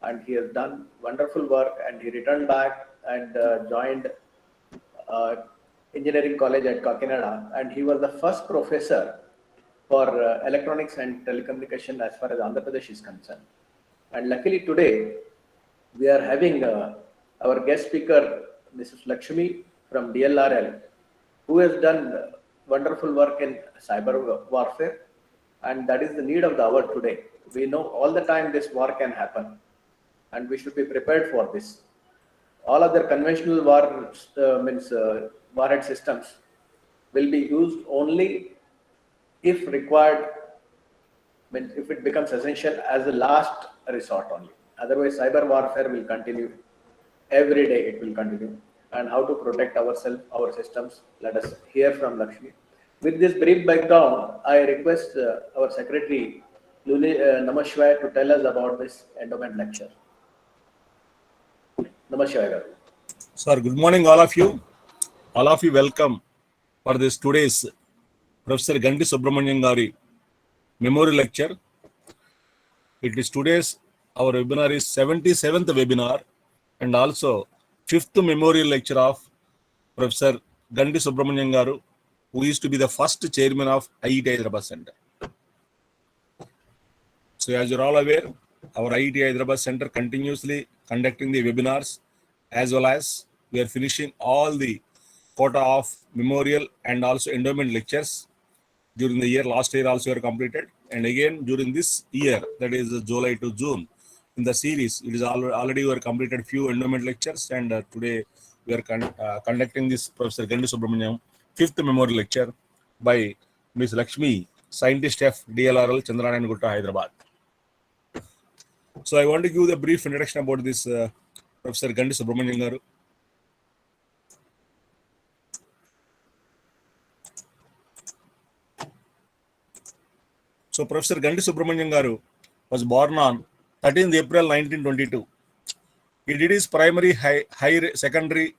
and he has done wonderful work, and he returned back and joined uh, engineering college at Kakinada, and he was the first professor for electronics and telecommunication as far as Andhra Pradesh is concerned. And luckily today, we are having our guest speaker, Mrs. Lakshmi from DLRL, who has done wonderful work in cyber warfare, and that is the need of the hour today. We know all the time this war can happen, and we should be prepared for this. All other conventional warhead systems will be used only if required, means if it becomes essential as a last resort only. Otherwise, cyber warfare will continue. Every day it will continue. And how to protect ourselves, our systems, let us hear from Lakshmi. With this brief background, I request our secretary, Luli Namashwai, to tell us about this endowment lecture. Namashwai. Sir, good morning all of you. All of you welcome for this today's Professor Gandi Subramanian Gari Memorial Lecture. It is today's, our webinar is 77th webinar and also 5th Memorial Lecture of Professor Gandi Subramanian Garu, who used to be the first chairman of IIT Hyderabad Center. So as you're all aware, our IIT Hyderabad Center continuously conducting the webinars, as well as we are finishing all the quota of memorial and also endowment lectures during the year. Last year also we are completed, and again during this year, that is July to June, in the series, it is already we are completed few endowment lectures, and today we are conducting this Professor Gandi Subramaniam 5th memorial lecture by Ms. Lakshmi, scientist of DLRL, Chandranayan Gutta, Hyderabad. So I want to give the brief introduction about this Professor Gandi Subramanian Garu. So Professor Gandi Subramanian Garu was born on 13th April 1922. He did his primary, high secondary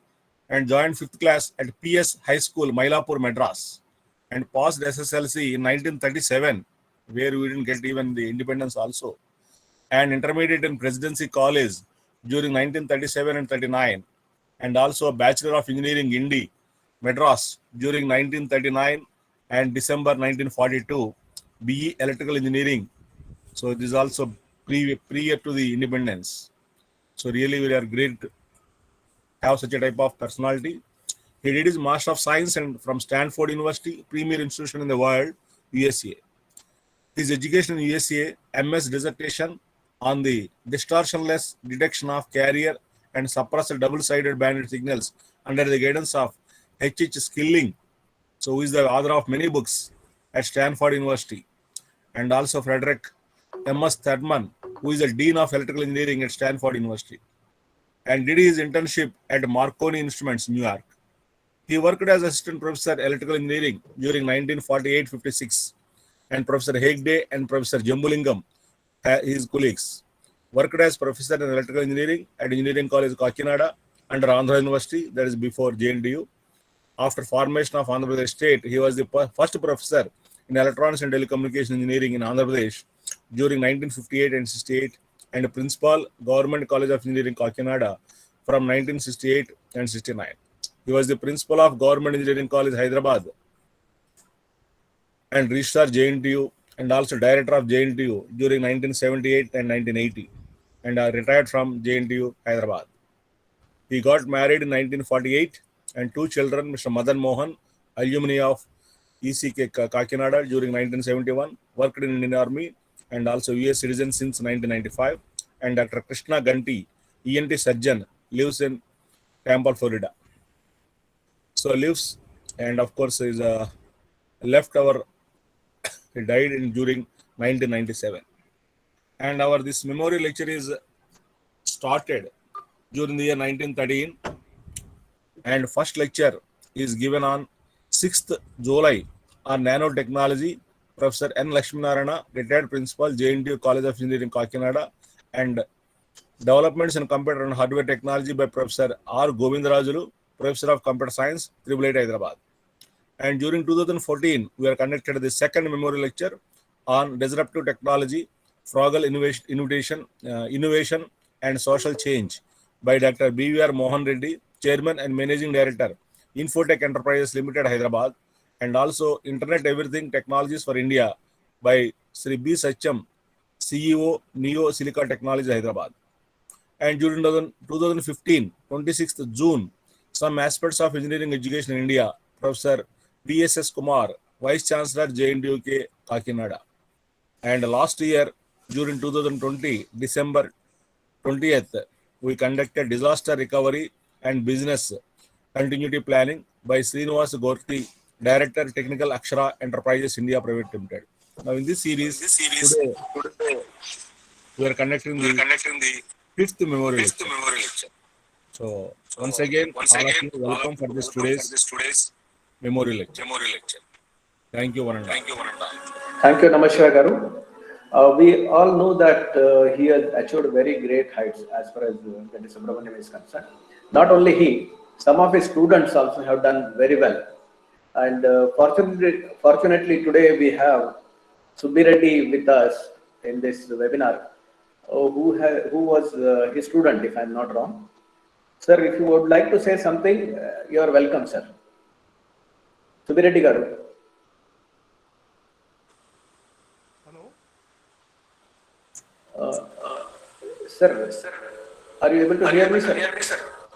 and joined 5th class at PS High School, Mylapore, Madras, and passed SSLC in 1937, where we didn't get even the independence also, and intermediate in Presidency College during 1937 and 39, and also a Bachelor of Engineering Indi, Madras during 1939 and December 1942, BE Electrical Engineering. So this is also prior to the independence. So really we are great to have such a type of personality. He did his Master of Science and from Stanford University, premier institution in the world, USA. His education in USA, MS dissertation on the distortionless detection of carrier and suppressed double-sided banded signals under the guidance of H.H. Skilling, so who is the author of many books at Stanford University, and also Frederick M.S. Thurman, who is the Dean of Electrical Engineering at Stanford University, and did his internship at Marconi Instruments, New York. He worked as assistant professor electrical engineering during 1948-56, and Professor Hegde and Professor Jambulingam, his colleagues, worked as professor in electrical engineering at Engineering College, Kakinada, under Andhra University, that is before JNTU. After formation of Andhra Pradesh State, he was the first professor in electronics and telecommunication engineering in Andhra Pradesh during 1958 and 68, and principal Government College of Engineering, Kakinada, from 1968 and 69. He was the principal of Government Engineering College, Hyderabad, and registrar JNTU, and also director of JNTU during 1978 and 1980, and retired from JNTU, Hyderabad. He got married in 1948 and two children, Mr. Madan Mohan, alumni of ECK Kakinada during 1971, worked in Indian Army and also US citizen since 1995, and Dr. Krishna Ganti, ENT surgeon, lives in Tampa, Florida. So lives, and of course is left our, he died during 1997. And our this memorial lecture is started during the year 1913, and first lecture is given on 6th July on nanotechnology. Professor N. Lakshminarayana, retired principal, JNTU College of Engineering, Kakinada, and developments in computer and hardware technology by Professor R. Govindarajulu, Professor of Computer Science, IIIT Hyderabad. And during 2014, we are conducted the second memorial lecture on disruptive technology, frugal innovation, and Social Change by Dr. BVR Mohan Reddy, Chairman and Managing Director, Infotech Enterprises Limited, Hyderabad, and also Internet Everything Technologies for India by Sri B. Sachyam, CEO, Neo Silica Technologies, Hyderabad. And during 2015, 26th June, some aspects of engineering education in India, Professor VSS Kumar, Vice Chancellor JNDUK, Kakinada. And last year, during 2020, December 20th, we conducted disaster recovery and business continuity planning by Srinivas Gorti, Director Technical Akshara Enterprises India Private Limited. Now, in this series, today we are conducting the fifth memorial lecture. So, once again, all of you welcome for this today's memorial lecture. Thank you, one and all. Thank you, Namashwar Garu. We all know that he has achieved very great heights as far as the Subramaniam is concerned. Not only he, some of his students also have done very well. And fortunately, today we have Subbi Reddy with us in this webinar, who was his student, if I am not wrong. Sir, if you would like to say something, you are welcome, sir. Subbi Reddy Garu. Sir, are you able to hear me, sir?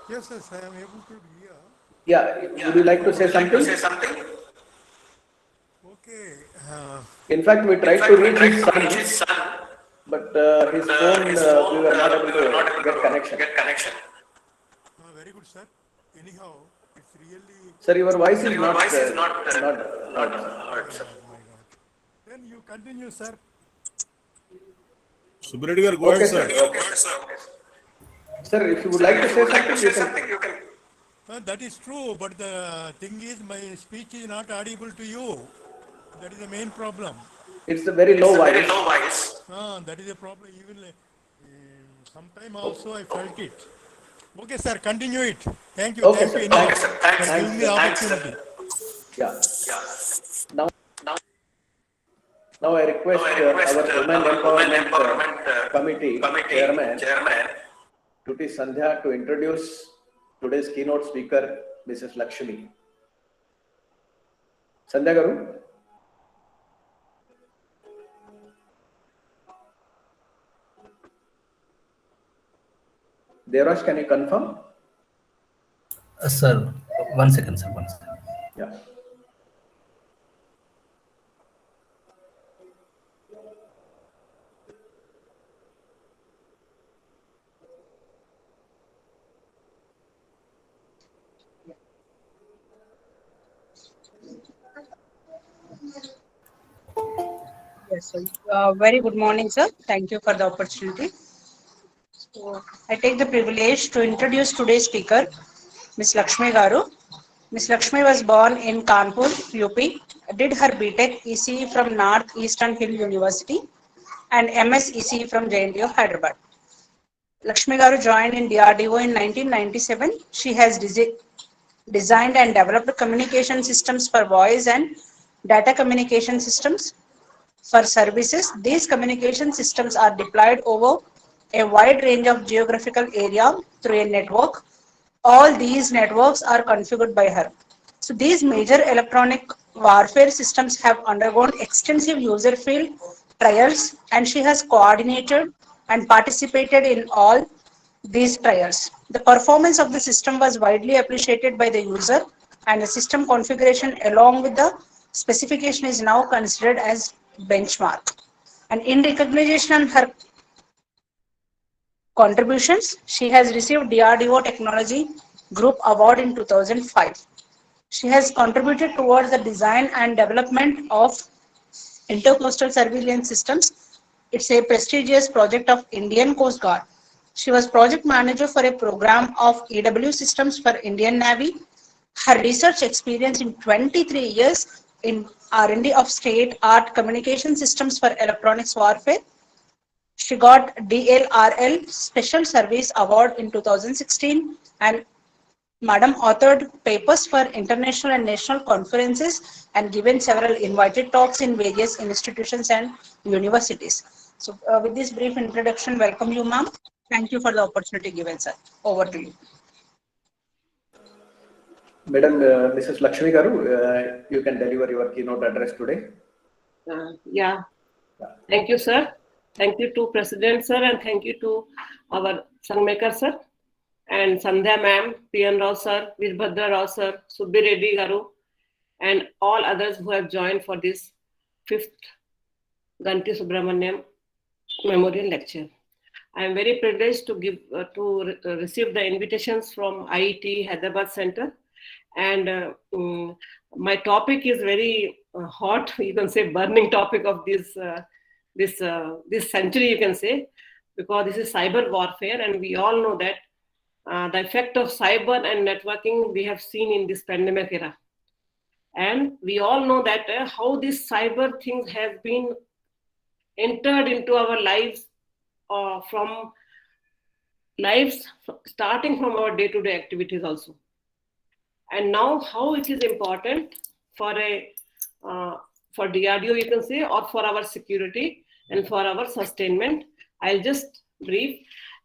Yes, I am able to hear. Yeah, would you like to say something? Okay. In fact, we tried to reach his son, but his phone, we were not able to get connection. Very good, sir. Anyhow, it's really. Sir, your voice is not heard, sir. Oh my God. Then you continue, sir. Subbi Reddy Garu, go ahead, sir. Sir, if you would like to say something, you can. That is true, but the thing is, my speech is not audible to you. That is the main problem. It's a very low voice. That is a problem. Even sometime also I felt it. Okay, sir, continue it. Thank you. Okay, Thank sir. you Thanks, for giving me the opportunity. Yeah. Now I request our Women Empowerment Committee Chairman, Tuti Sandhya, to introduce today's keynote speaker, Mrs. Lakshmi. Sandhya Garu. Devraj, can you confirm? Sir, 1 second, sir. 1 second. Yeah. Yes, sir. Very good morning, sir. Thank you for the opportunity. So, I take the privilege to introduce today's speaker, Ms. Lakshmi Garu. Ms. Lakshmi was born in Kanpur, UP, did her BTech ECE from North Eastern Hill University and MS ECE from JNTU, Hyderabad. Lakshmi Garu joined in DRDO in 1997. She has designed and developed communication systems for voice and data communication systems for services. These communication systems are deployed over a wide range of geographical area through a network. All these networks are configured by her. So these major electronic warfare systems have undergone extensive user field trials, and she has coordinated and participated in all these trials. The performance of the system was widely appreciated by the user, and the system configuration along with the specification is now considered as benchmark. And in recognition of her contributions, she has received DRDO Technology Group Award in 2005. She has contributed towards the design and development of intercoastal surveillance systems. It's a prestigious project of Indian Coast Guard. She was project manager for a program of EW systems for Indian Navy. Her research experience in 23 years in R&D of state-art communication systems for electronics warfare. She got DLRL Special Service Award in 2016, and Madam authored papers for international and national conferences and given several invited talks in various institutions and universities. So with this brief introduction, welcome you, ma'am. Thank you for the opportunity given, sir. Over to you. Madam Mrs. Lakshmi Garu, you can deliver your keynote address today. Yeah. Thank you, sir. Thank you to President, sir, and thank you to our Sangmaker, sir, and Sandhya ma'am, P.N. Rao, sir, Virbhadra Rao, sir, Subbi Reddy Garu, and all others who have joined for this 5th Ganti Subramaniam Memorial Lecture. I am very privileged to receive the invitations from IET Hyderabad Center, and my topic is very hot. You can say burning topic of this century. You can say, because this is cyber warfare, and we all know that the effect of cyber and networking we have seen in this pandemic era, and we all know that how these cyber things have been entered into our lives. Starting from our day-to-day activities also, and now how it is important for DRDO, you can say, or for our security and for our sustainment. I'll just brief.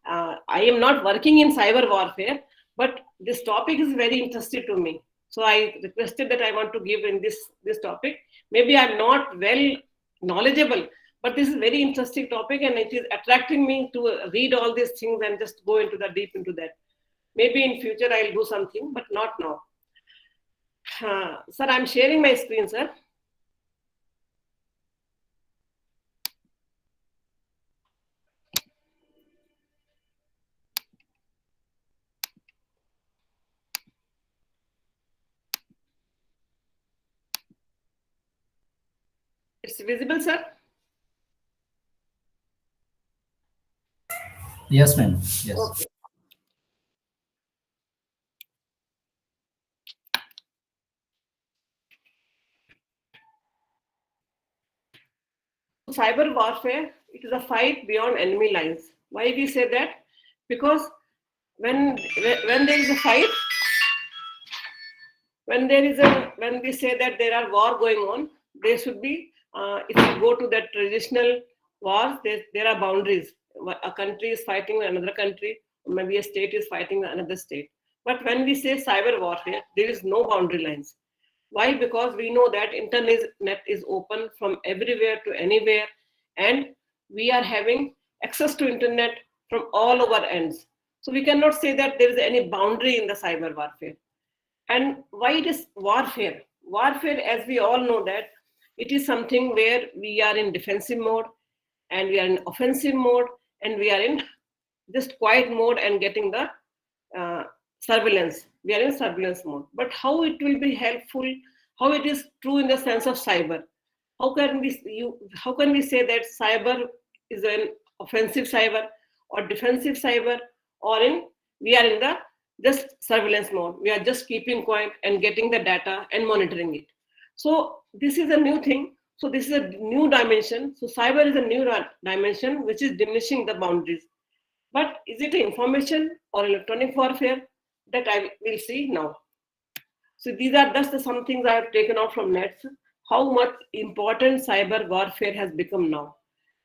I am not working in cyber warfare, but this topic is very interesting to me. So I requested that I want to give in this topic. Maybe I'm not well knowledgeable, but this is very interesting topic, and it is attracting me to read all these things and just go into deep into that. Maybe in future I'll do something, but not now. Sir, I'm sharing my screen, sir. It's visible, sir? Yes, ma'am. Yes. Okay. Cyber warfare, it is a fight beyond enemy lines. Why we say that? Because when there is a fight, when we say that there are war going on, there should be, if you go to that traditional wars, there are boundaries. A country is fighting another country, maybe a state is fighting another state. But when we say cyber warfare, there is no boundary lines. Why? Because we know that internet is open from everywhere to anywhere, and we are having access to internet from all over ends. So we cannot say that there is any boundary in the cyber warfare. And why it is warfare? Warfare, as we all know, that it is something where we are in defensive mode, and we are in offensive mode, and we are in just quiet mode and getting the surveillance. We are in surveillance mode. But how it will be helpful, how it is true in the sense of cyber? How can we say that cyber is an offensive cyber or defensive cyber, or we are in the just surveillance mode? We are just keeping quiet and getting the data and monitoring it. So this is a new thing. So this is a new dimension. So cyber is a new dimension which is diminishing the boundaries. But is it information or electronic warfare? That I will see now. So these are just some things I have taken out from nets. How much important cyber warfare has become now.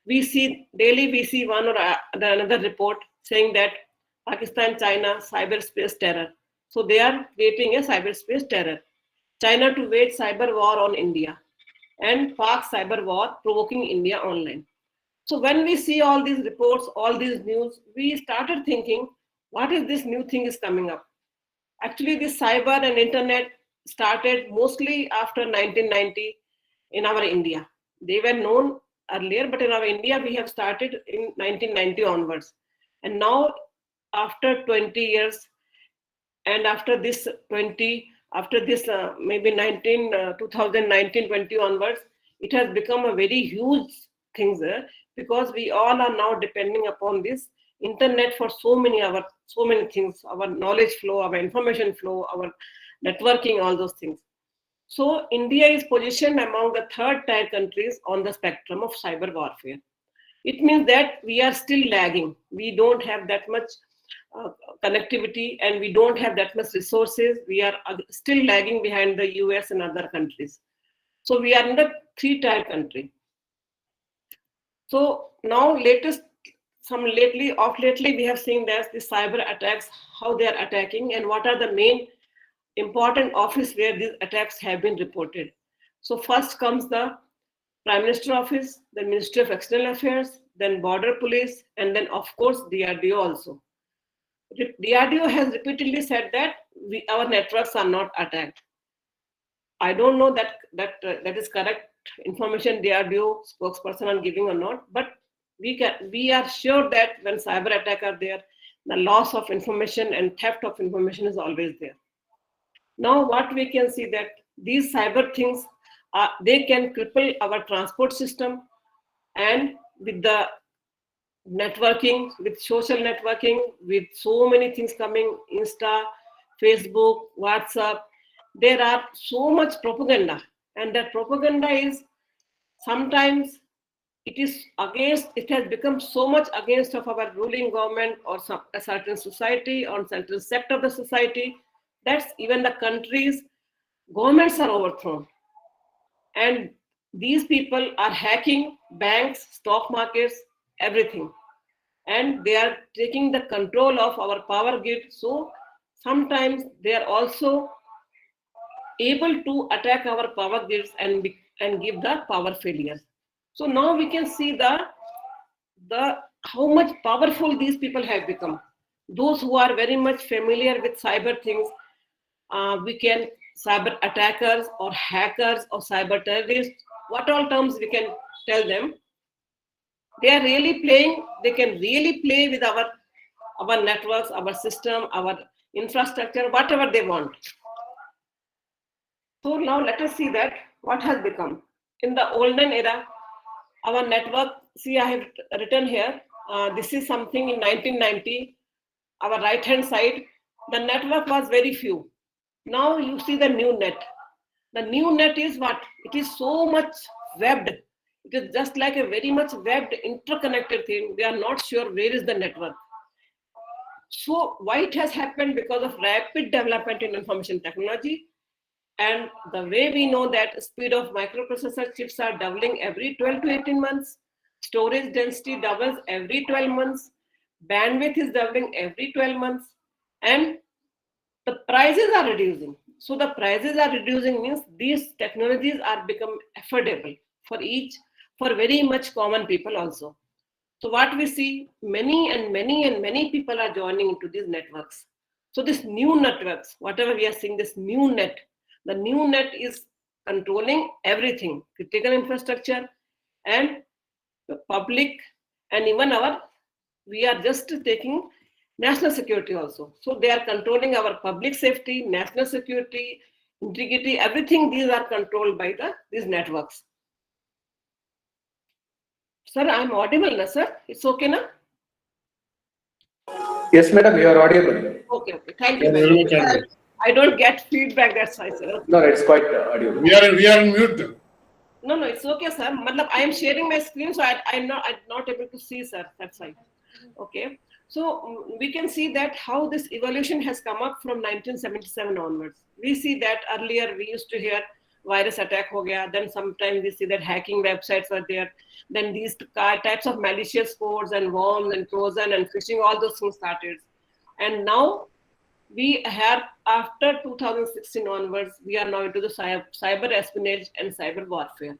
We see daily, one or another report saying that Pakistan, China, cyberspace terror. So they are creating a cyberspace terror. China to wage cyber war on India, and Pak cyber war provoking India online. So when we see all these reports, all these news, we started thinking, what is this new thing is coming up? Actually, this cyber and internet started mostly after 1990 in our India. They were known earlier, but in our India, we have started in 1990 onwards. And now, after 20 years, and after this maybe 2019-20 onwards, it has become a very huge thing there, because we all are now depending upon this internet for so many things, our knowledge flow, our information flow, our networking, all those things. So India is positioned among the third tier countries on the spectrum of cyber warfare. It means that we are still lagging. We don't have that much connectivity, and we don't have that much resources. We are still lagging behind the US and other countries. So we are in the 3-tier country. So now latest lately we have seen that the cyber attacks, how they are attacking, and what are the main important office where these attacks have been reported. So first comes the Prime Minister Office, then Ministry of External Affairs, then Border Police, and then of course DRDO also. DRDO has repeatedly said that our networks are not attacked. I don't know that is correct information DRDO spokesperson are giving or not, but we are sure that when cyber attack are there, the loss of information and theft of information is always there. Now what we can see that these cyber things they can cripple our transport system, and with the networking, with social networking, with so many things coming, Insta, Facebook, WhatsApp, there are so much propaganda, and that propaganda is sometimes it has become so much against of our ruling government or a certain society or certain sector of the society, that even the countries governments are overthrown, and these people are hacking banks, stock markets, everything, and they are taking the control of our power grid. So sometimes they are also able to attack our power grids and give the power failures. So now we can see the how much powerful these people have become. Those who are very much familiar with cyber things, we can cyber attackers or hackers or cyber terrorists, what all terms we can tell them. They are really playing. They can really play with our networks, our system, our infrastructure, whatever they want. So now let us see that what has become. In the olden era, our network, see I have written here, this is something in 1990, our right hand side, the network was very few. Now you see the new net. The new net is what? It is so much webbed. It is just like a very much webbed, interconnected thing. We are not sure where is the network. So why it has happened? Because of rapid development in information technology. And the way we know that speed of microprocessor chips are doubling every 12 to 18 months, storage density doubles every 12 months, bandwidth is doubling every 12 months, and the prices are reducing. So the prices are reducing means these technologies are become affordable for very much common people also. So what we see, many people are joining into these networks. So this new networks, whatever we are seeing, this new net, the new net is controlling everything, critical infrastructure and the public, and even we are just taking national security also. So they are controlling our public safety, national security, integrity, everything. These are controlled by these networks. Sir, I'm audible, na sir? It's okay, na? Yes, madam, you are audible. Okay. Thank you very much. I don't get feedback, that's why, sir. No, it's quite audible. We are in mute. No, it's okay, sir. I am sharing my screen, so I'm not able to see, sir. That's why. Okay. So we can see that how this evolution has come up from 1977 onwards. We see that earlier we used to hear virus attack ho gaya, then sometimes we see that hacking websites were there, then these types of malicious codes and worms and Trojan and phishing, all those things started. And now we have, after 2016 onwards, we are now into the cyber espionage and cyber warfare.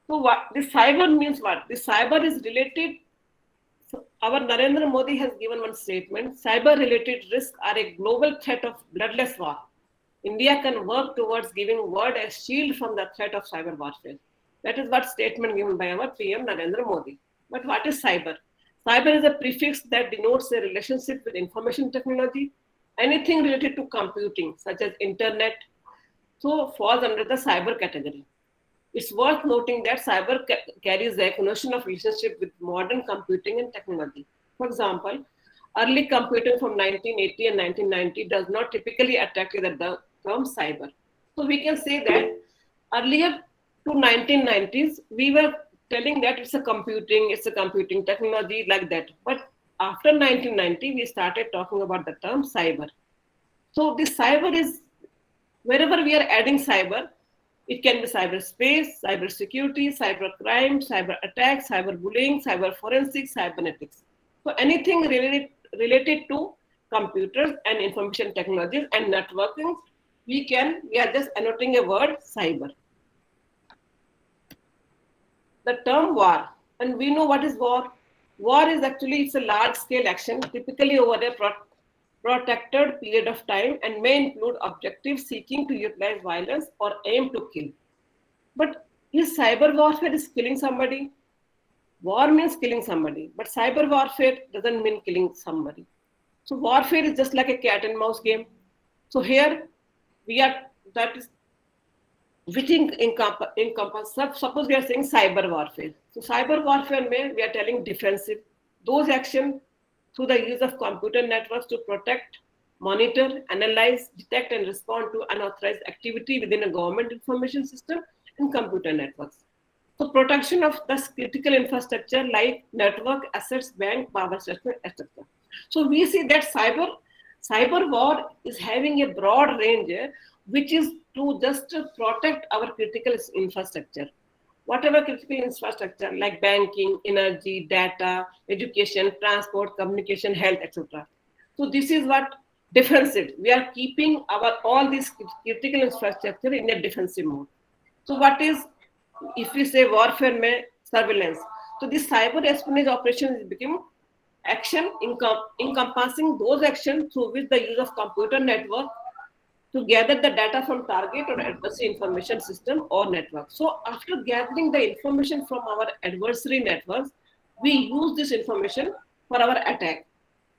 So what this cyber means, what? This cyber is related. So our Narendra Modi has given one statement: cyber related risks are a global threat of bloodless war. India can work towards giving world a shield from the threat of cyber warfare. That is what statement given by our PM Narendra Modi. But what is cyber? Cyber is a prefix that denotes a relationship with information technology. Anything related to computing, such as internet, so falls under the cyber category. It's worth noting that cyber carries the notion of relationship with modern computing and technology. For example, early computing from 1980 and 1990 does not typically attach with the term cyber. So we can say that earlier to 1990s, we were telling that it's a computing technology like that. But after 1990, we started talking about the term cyber. So this cyber is, wherever we are adding cyber, It can be cyberspace, cyber security, cyber crime, cyber attacks, cyber bullying, cyber forensics, cybernetics. So anything related to computers and information technologies and networking, we are just annotating a word cyber. The term war, and we know what is war. War is actually, it's a large scale action, typically over a protracted period of time, and may include objectives seeking to utilize violence or aim to kill. But is cyber warfare is killing somebody? War means killing somebody, but cyber warfare doesn't mean killing somebody. So warfare is just like a cat and mouse game. So here that is which encompass. Suppose we are saying cyber warfare. So cyber warfare we are telling defensive. Those actions through the use of computer networks to protect, monitor, analyze, detect, and respond to unauthorized activity within a government information system and computer networks. So protection of the critical infrastructure like network, assets, bank, power sector, etc. So we see that cyber war is having a broad range, which is to just protect our critical infrastructure. Whatever critical infrastructure like banking, energy, data, education, transport, communication, health, etc. So this is what defensive. We are keeping all these critical infrastructure in a defensive mode. So what is, if we say warfare, surveillance. So this cyber espionage operation became action encompassing those actions through which the use of computer network to gather the data from target or adversary information system or network. So after gathering the information from our adversary networks, we use this information for our attack.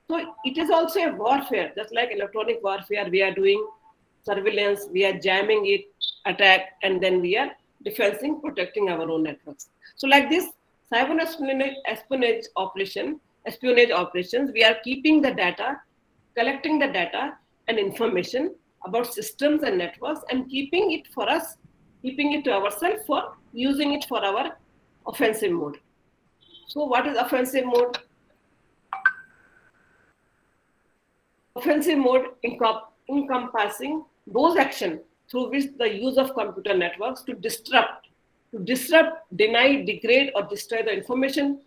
So it is also a warfare, just like electronic warfare. We are doing surveillance, we are jamming it, attack, and then we are defending, protecting our own networks. So like this cyber espionage operations, we are keeping the data, collecting the data and information about systems and networks, and keeping it to ourselves for using it for our offensive mode. So what is offensive mode? Offensive mode encompassing those actions through which the use of computer networks to disrupt, deny, degrade, or destroy the information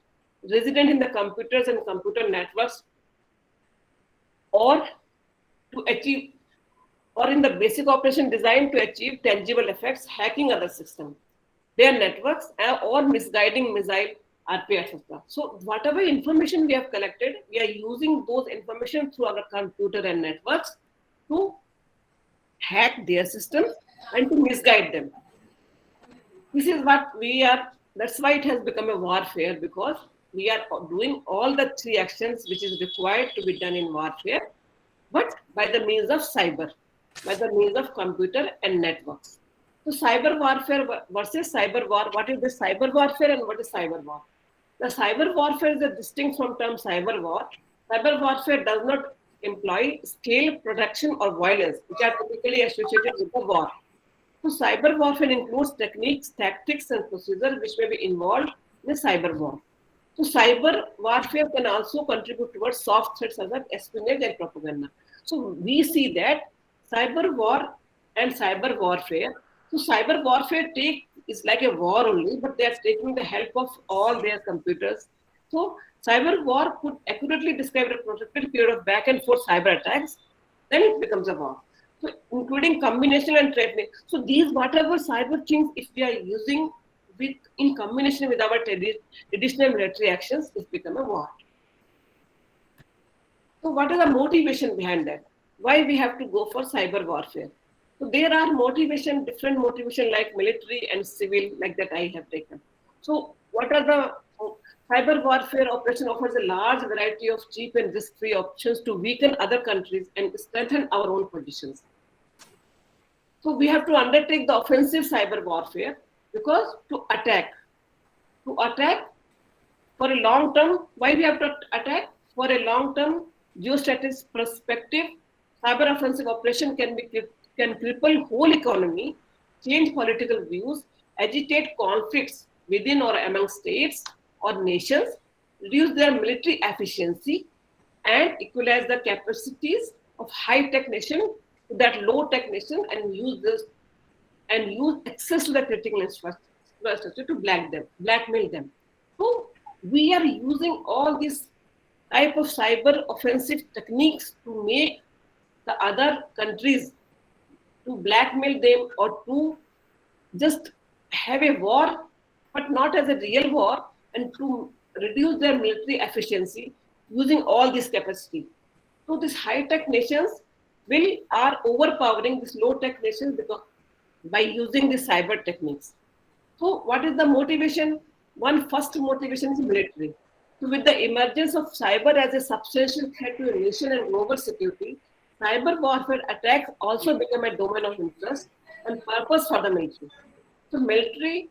resident in the computers and computer networks, or to achieve, or in the basic operation designed to achieve tangible effects, hacking other systems, their networks, or misguiding missile, RP, etc. So whatever information we have collected, we are using those information through our computer and networks to hack their systems and to misguide them. This is what we are, that's why it has become a warfare, because we are doing all the three actions which is required to be done in warfare, but by the means of cyber, by the means of computer and networks. So cyber warfare versus cyber war, what is the cyber warfare and what is cyber war? The cyber warfare is a distinct from term cyber war. Cyber warfare does not employ scale, production, or violence, which are typically associated with the war. So cyber warfare includes techniques, tactics, and procedures which may be involved in a cyber war. So cyber warfare can also contribute towards soft threats such as espionage and propaganda. So we see that cyber war and cyber warfare. So cyber warfare is like a war only, but they are taking the help of all their computers. So cyber war could accurately describe a protracted period of back and forth cyber attacks. Then it becomes a war. So including combination and threatening. So these whatever cyber things, if we are using in combination with our traditional military actions, it becomes a war. So what is the motivation behind that? Why we have to go for cyber warfare? So there are different motivation like military and civil, like that I have taken. So what are the cyber warfare operation offers a large variety of cheap and risk-free options to weaken other countries and strengthen our own positions. So we have to undertake the offensive cyber warfare because to attack for a long term, why we have to attack? For a long term geostrategic perspective, cyber offensive operation can cripple whole economy, change political views, agitate conflicts within or among states or nations, reduce their military efficiency, and equalize the capacities of high-tech nation to that low-tech nation, and use this and use access to the critical infrastructure to blackmail them. So we are using all these type of cyber offensive techniques to make the other countries, to blackmail them or to just have a war, but not as a real war, and to reduce their military efficiency using all this capacity. So these high-tech nations are overpowering these low-tech nations because by using these cyber techniques. So what is the motivation? One first motivation is military. So with the emergence of cyber as a substantial threat to a nation and global security, cyber warfare attacks also become a domain of interest and purpose for the military. So military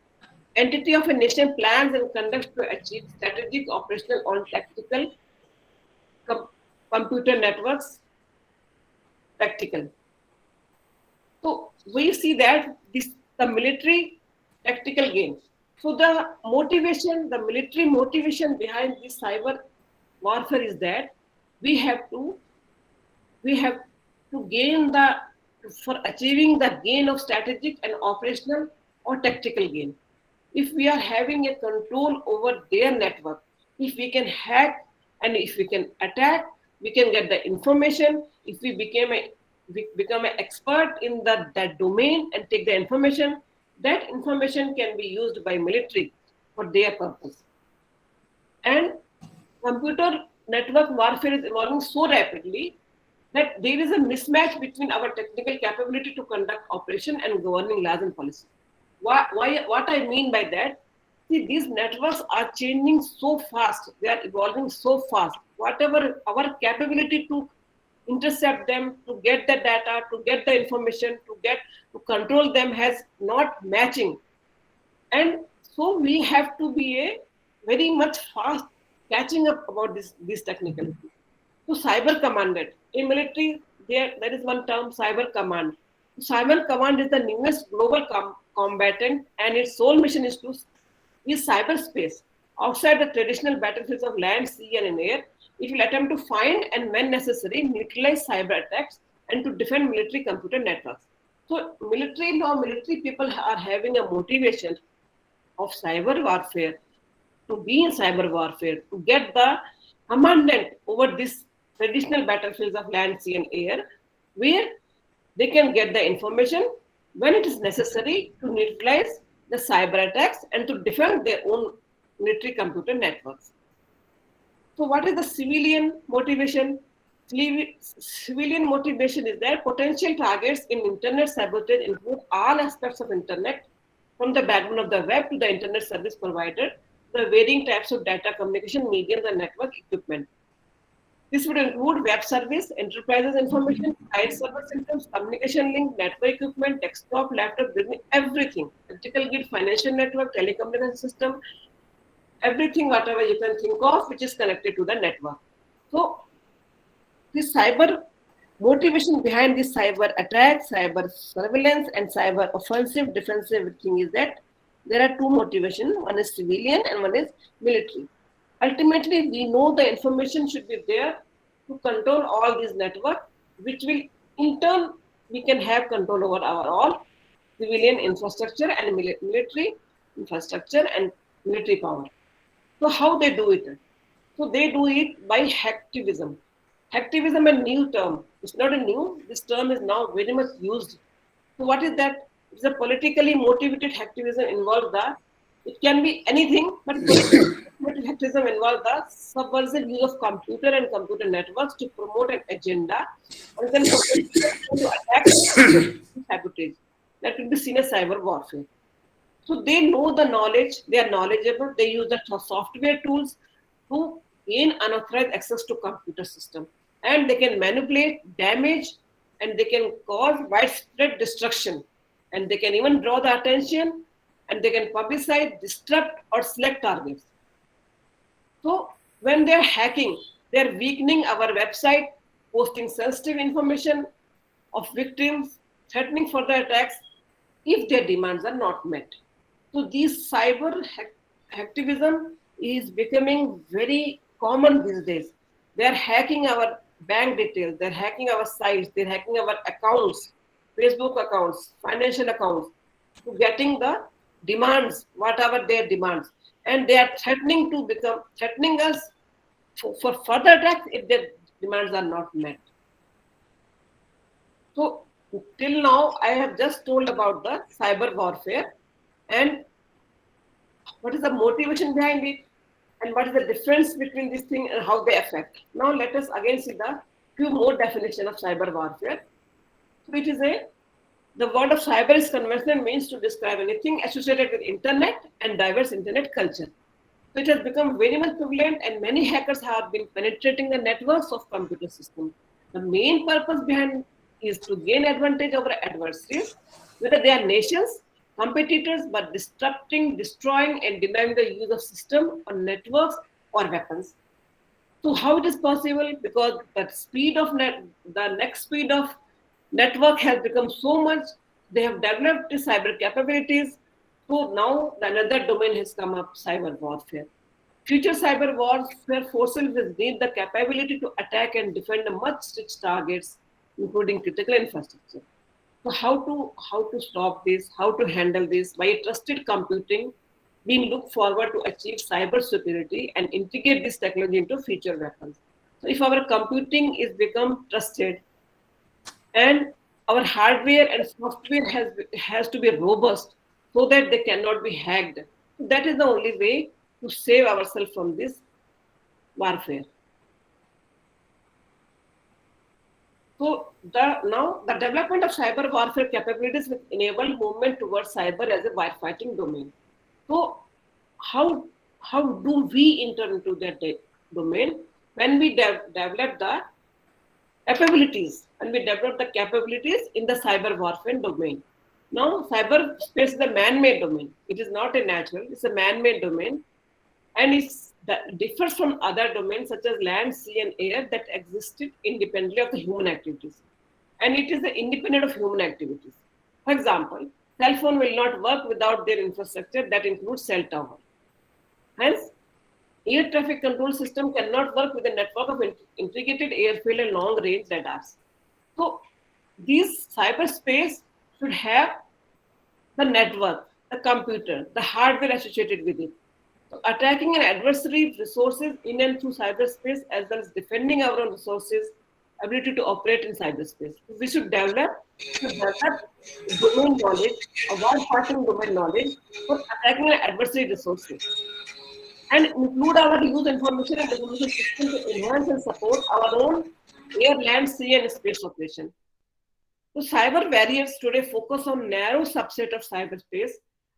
entity of a nation plans and conducts to achieve strategic, operational, or tactical computer networks, tactical. So we see that the military tactical gain. So the motivation, the military motivation behind this cyber warfare is that we have to gain for achieving the gain of strategic and operational or tactical gain. If we are having a control over their network, if we can hack and if we can attack, we can get the information. If we become an expert in that domain and take the information, that information can be used by military for their purpose. And computer network warfare is evolving so rapidly that there is a mismatch between our technical capability to conduct operation and governing laws and policy. What I mean by that, see, these networks are changing so fast, they are evolving so fast. Whatever our capability to intercept them, to get the data, to get the information, to control them has not matching. And so we have to be a very much fast catching up about this technicality. So cyber commanded. In military, there is one term, cyber command. Cyber command is the newest global combatant, and its sole mission is cyberspace. Outside the traditional battlefields of land, sea, and in air, it will attempt to find and, when necessary, neutralize cyber attacks and to defend military computer networks. So military people are having a motivation of cyber warfare, to be in cyber warfare, to get the commandant over these traditional battlefields of land, sea, and air, where they can get the information when it is necessary to neutralize the cyber attacks and to defend their own military computer networks. So what is the civilian motivation? Civilian motivation is that potential targets in internet sabotage include all aspects of internet, from the backbone of the web to the internet service provider, the varying types of data communication mediums and network equipment. This would include web service, enterprises information, client server systems, communication link, network equipment, desktop, laptop, everything. Electrical grid, financial network, telecommunication system, everything, whatever you can think of, which is connected to the network. So this cyber motivation behind this cyber attack, cyber surveillance, and cyber offensive defensive thing is that there are two motivations. One is civilian and one is military. Ultimately, we know the information should be there to control all these networks, which will in turn, we can have control over our all civilian infrastructure and military infrastructure and military power. So how they do it? So they do it by hacktivism. Hacktivism is a new term. It's not a new, this term is now very much used. So what is that? It's a politically motivated hacktivism involved it can be anything, but politically hacktivism involves the subversive use of computer and computer networks to promote an agenda and then to attack and sabotage. That will be seen as cyber warfare. So they know the knowledge, they are knowledgeable, they use the software tools to gain unauthorized access to computer system. And they can manipulate, damage, and they can cause widespread destruction. And they can even draw the attention, and they can publicize, disrupt, or select targets. So when they're hacking, they're weakening our website, posting sensitive information of victims, threatening further attacks if their demands are not met. So this cyber hacktivism is becoming very common these days. They're hacking our bank details, they're hacking our sites, they're hacking our accounts, Facebook accounts, financial accounts, to getting the demands, whatever their demands. And they are threatening us for further attacks if their demands are not met. So till now, I have just told about the cyber warfare and what is the motivation behind it and what is the difference between these things and how they affect. Now let us again see the few more definition of cyber warfare. So it is the word of cyber is conventional means to describe anything associated with internet and diverse internet culture. So it has become very much prevalent and many hackers have been penetrating the networks of computer systems. The main purpose behind is to gain advantage over adversaries, whether they are nations, competitors, but disrupting, destroying, and denying the use of system or networks or weapons. So how it is possible? Because the speed of the next speed of network has become so much. They have developed the cyber capabilities. So now another domain has come up: cyber warfare. Future cyber warfare forces will need the capability to attack and defend a much rich targets, including critical infrastructure. So how to stop this? How to handle this? By trusted computing, we look forward to achieve cyber security and integrate this technology into future weapons. So if our computing is become trusted and our hardware and software has to be robust so that they cannot be hacked. That is the only way to save ourselves from this warfare. So now the development of cyber warfare capabilities will enable movement towards cyber as a firefighting domain. So how do we enter into that domain? When we develop the capabilities and we develop the capabilities in the cyber warfare domain. Now cyber space is a man-made domain. It is not a natural, it's a man-made domain, and that differs from other domains such as land, sea, and air that existed independently of the human activities. And it is independent of human activities. For example, cell phone will not work without their infrastructure that includes cell tower. Hence, air traffic control system cannot work with a network of integrated airfield and long-range radars. So, these cyberspace should have the network, the computer, the hardware associated with it. So attacking an adversary resources in and through cyberspace as well as defending our own resources, ability to operate in cyberspace. We should develop domain knowledge, a wide-passing domain knowledge for attacking an adversary resources, and include our use information and information system to enhance and support our own air, land, sea, and space operation. So cyber warriors today focus on narrow subset of cyberspace,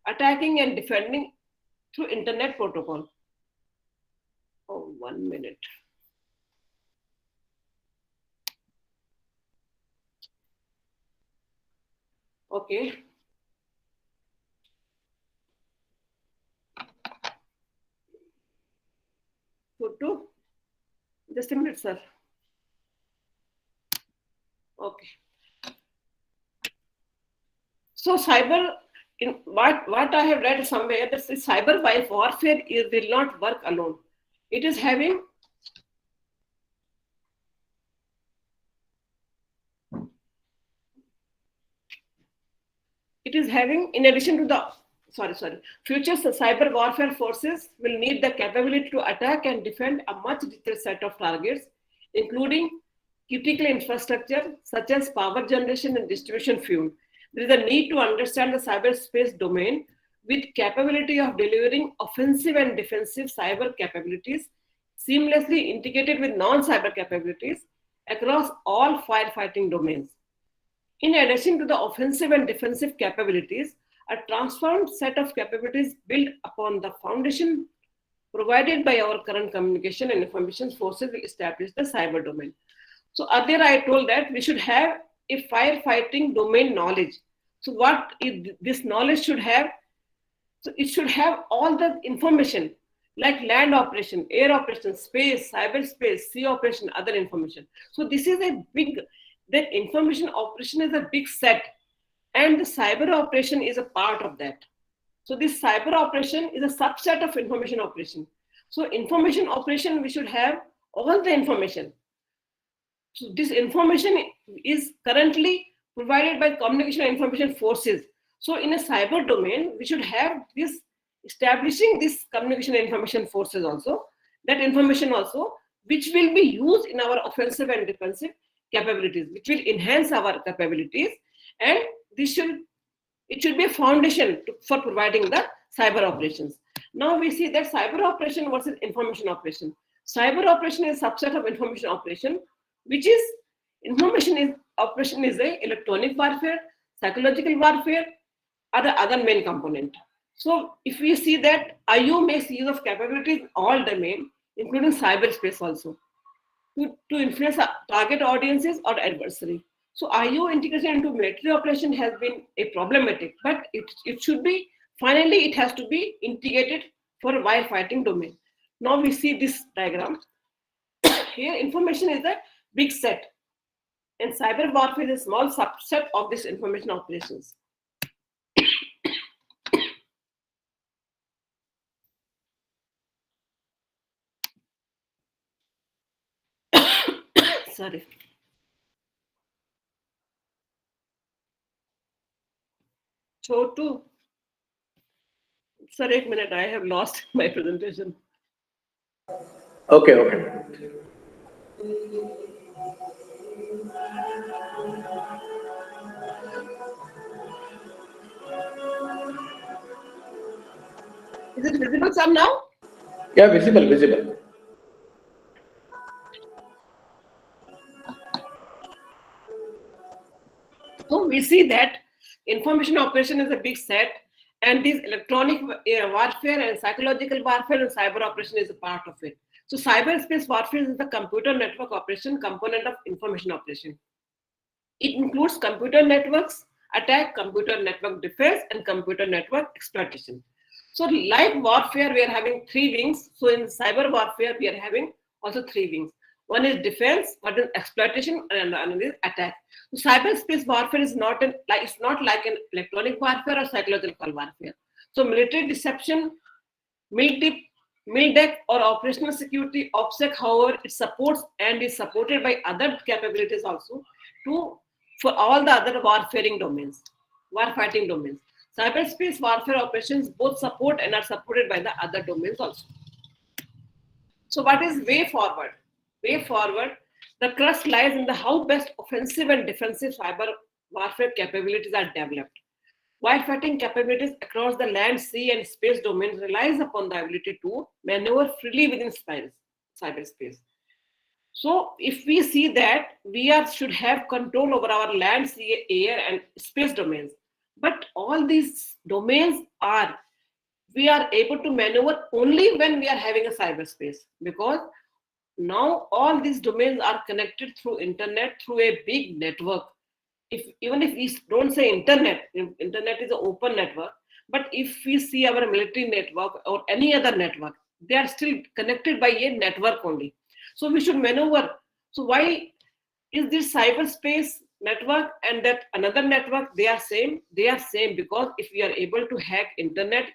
attacking and defending through internet protocol. Oh, 1 minute. Okay. Good to just a minute, sir. Okay. So cyber, in what I have read somewhere, that cyber warfare will not work alone. It is having in addition to the future cyber warfare forces will need the capability to attack and defend a much richer set of targets, including critical infrastructure such as power generation and distribution fuel. There is a need to understand the cyberspace domain with capability of delivering offensive and defensive cyber capabilities seamlessly integrated with non-cyber capabilities across all firefighting domains. In addition to the offensive and defensive capabilities, a transformed set of capabilities built upon the foundation provided by our current communication and information forces will establish the cyber domain. So earlier I told that we should have a firefighting domain knowledge. So what this knowledge should have? So it should have all the information like land operation, air operation, space, cyberspace, sea operation, other information. So this is a big, that information operation is a big set, and the cyber operation is a part of that. So this cyber operation is a subset of information operation. So information operation, we should have all the information. So this information is currently provided by communication and information forces. So in a cyber domain, we should have this establishing this communication and information forces also, that information also, which will be used in our offensive and defensive capabilities, which will enhance our capabilities, and it should be a foundation for providing the cyber operations. Now we see that cyber operation versus information operation. Cyber operation is a subset of information operation, which is operation is a electronic warfare, psychological warfare, are the other main component. So if we see that IO makes use of capabilities in all domain, including cyberspace also, to influence target audiences or adversary. So IO integration into military operation has been a problematic, but it should be, finally it has to be integrated for a wire fighting domain. Now we see this diagram. Here information is a big set, and cyber warfare is a small subset of this information operations. Sorry. Chotu. Sir, एक minute, I have lost my presentation. Okay, okay. Is it visible, sir, now? Yeah, visible, visible. So we see that information operation is a big set, and this electronic warfare and psychological warfare and cyber operation is a part of it. So cyberspace warfare is the computer network operation component of information operation. It includes computer networks attack, computer network defense, and computer network exploitation. So like warfare, we are having three wings. So in cyber warfare, we are having also three wings. One is defense, one is exploitation, and another is attack. So cyberspace warfare is not like an electronic warfare or psychological warfare. So military deception, MILDEC or operational security, OPSEC, however, it supports and is supported by other capabilities also for all the other warfighting domains. Cyberspace warfare operations both support and are supported by the other domains also. So what is way forward? Way forward, the crux lies in the how best offensive and defensive cyber warfare capabilities are developed. Firefighting capabilities across the land, sea, and space domains relies upon the ability to maneuver freely within cyberspace. So if we see that we should have control over our land, sea, air, and space domains, but all these domains we are able to maneuver only when we are having a cyberspace, because now all these domains are connected through internet, through a big network. Even if we don't say internet is an open network, but if we see our military network or any other network, they are still connected by a network only. So we should maneuver. So why is this cyberspace network and that another network, they are same? They are same because if we are able to hack internet,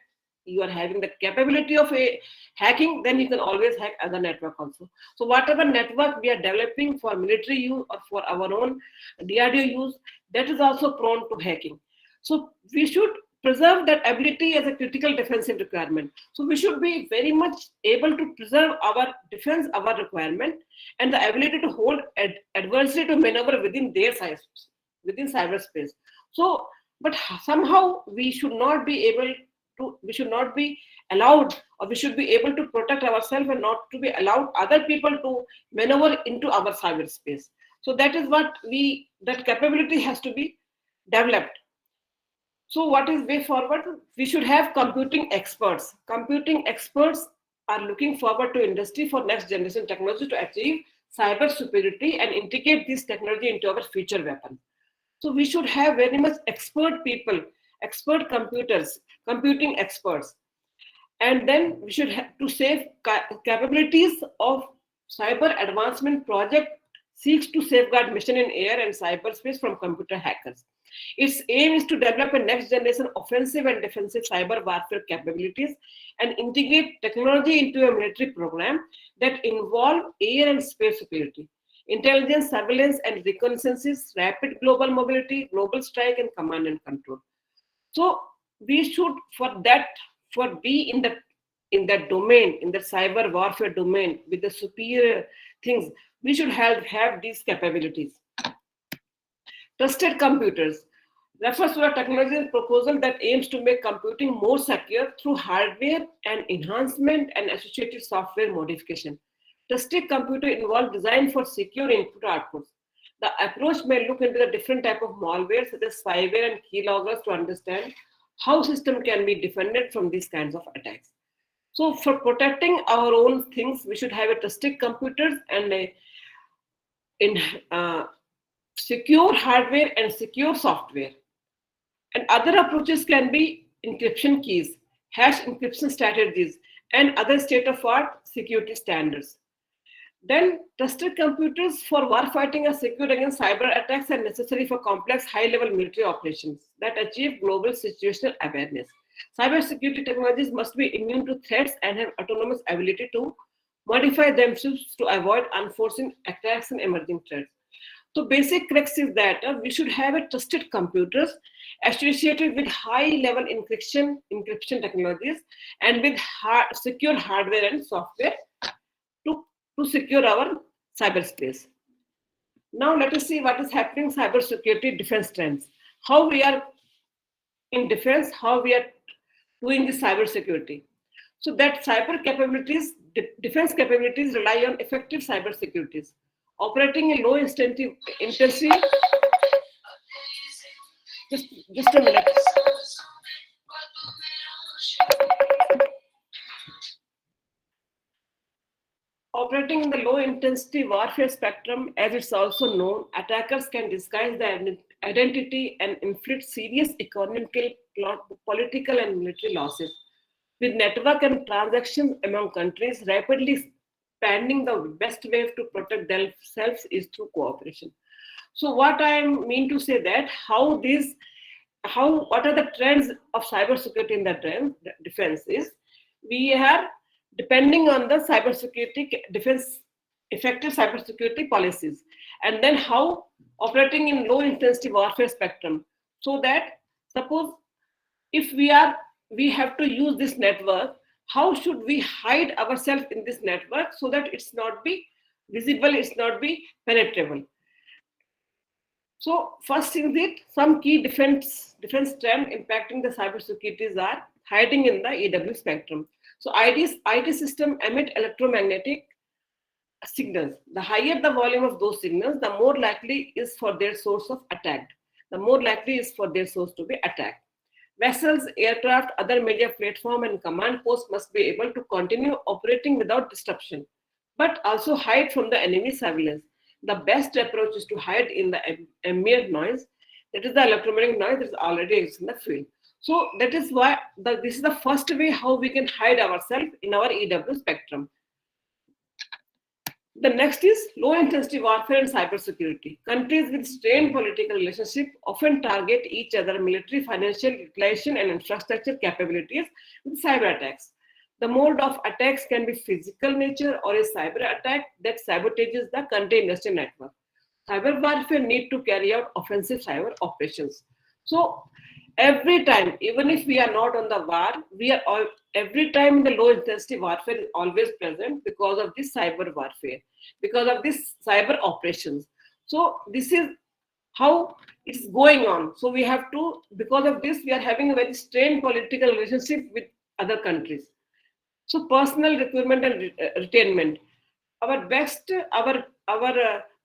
you are having the capability of a hacking, then you can always hack other network also. So whatever network we are developing for military use or for our own DRDO use, that is also prone to hacking. So we should preserve that ability as a critical defensive requirement. So we should be very much able to preserve our defense, our requirement, and the ability to hold adversary to maneuver within their size, within cyberspace. So, but somehow we should not be allowed, or we should be able to protect ourselves and not to be allowed other people to maneuver into our cyberspace. So that is what that capability has to be developed. So what is way forward? We should have computing experts. Computing experts are looking forward to industry for next generation technology to achieve cyber superiority and integrate this technology into our future weapon. So we should have very much expert people, expert computers, computing experts. And then we should have to save capabilities of cyber advancement project seeks to safeguard mission in air and cyberspace from computer hackers. Its aim is to develop a next generation offensive and defensive cyber warfare capabilities and integrate technology into a military program that involve air and space security, intelligence, surveillance, and reconnaissance, rapid global mobility, global strike, and command and control. So we should, for be in that domain, in the cyber warfare domain with the superior things, we should have these capabilities. Trusted computers refers to a technological proposal that aims to make computing more secure through hardware and enhancement and associated software modification. Trusted computer involve design for secure input outputs. The approach may look into the different type of malware such as spyware and keyloggers to understand how system can be defended from these kinds of attacks. So for protecting our own things, we should have a trusted computers and secure hardware and secure software. And other approaches can be encryption keys, hash encryption strategies, and other state-of-art security standards. Then, trusted computers for warfighting are secured against cyber attacks and necessary for complex high-level military operations that achieve global situational awareness. Cybersecurity technologies must be immune to threats and have autonomous ability to modify themselves to avoid unforeseen attacks and emerging threats. So basic crux is that we should have a trusted computers associated with high-level encryption technologies and with secure hardware and software to secure our cyberspace. Now let us see what is happening in cybersecurity defense trends. How we are in defense, how we are doing the cybersecurity. So that cyber capabilities, defense capabilities rely on effective cybersecurities. Operating in low intensity, just a minute. Operating in the low intensity warfare spectrum, as it's also known, attackers can disguise their identity and inflict serious economical, political, and military losses. With network and transactions among countries rapidly expanding, the best way to protect themselves is through cooperation. So what I mean to say that what are the trends of cybersecurity in the defense is, we are depending on the cybersecurity defense, effective cybersecurity policies, and then how operating in low intensity warfare spectrum, so that suppose if we have to use this network, how should we hide ourselves in this network so that it's not be visible, it's not be penetrable. So first thing is some key defense trend impacting the cybersecurities are hiding in the EW spectrum. So IT system emit electromagnetic signals. The higher the volume of those signals, the more likely is for their source of attack. The more likely is for their source to be attacked. Vessels, aircraft, other media platform and command posts must be able to continue operating without disruption, but also hide from the enemy surveillance. The best approach is to hide in the ambient noise, that is the electromagnetic noise that already exists in the field. So that is why this is the first way how we can hide ourselves in our EW spectrum. The next is low intensity warfare and cybersecurity. Countries with strained political relationship often target each other military, financial, utilization, and infrastructure capabilities with cyber attacks. The mode of attacks can be physical nature or a cyber attack that sabotages the country industry network. Cyber warfare need to carry out offensive cyber operations. So every time, even if we are not on the war, every time the low intensity warfare is always present because of this cyber warfare, because of this cyber operations. So this is how it's going on. So we have to, because of this, we are having a very strained political relationship with other countries. So personal recruitment and retainment. Our